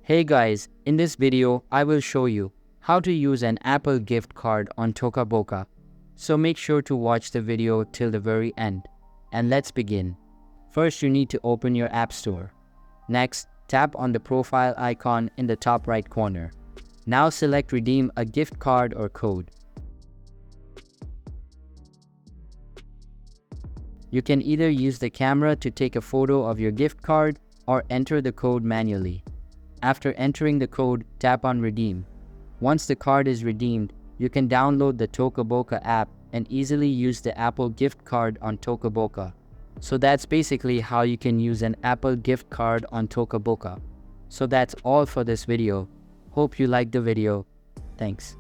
Hey guys, in this video, I will show you how to use an Apple gift card on Toca Boca. So make sure to watch the video till the very end. And let's begin. First, you need to open your App Store. Next, tap on the profile icon in the top right corner. Now select Redeem a gift card or code. You can either use the camera to take a photo of your gift card or enter the code manually. After entering the code, tap on Redeem. Once the card is redeemed, you can download the Toca Boca app and easily use the Apple gift card on Toca Boca. So that's basically how you can use an Apple gift card on Toca Boca. So that's all for this video. Hope you liked the video. Thanks.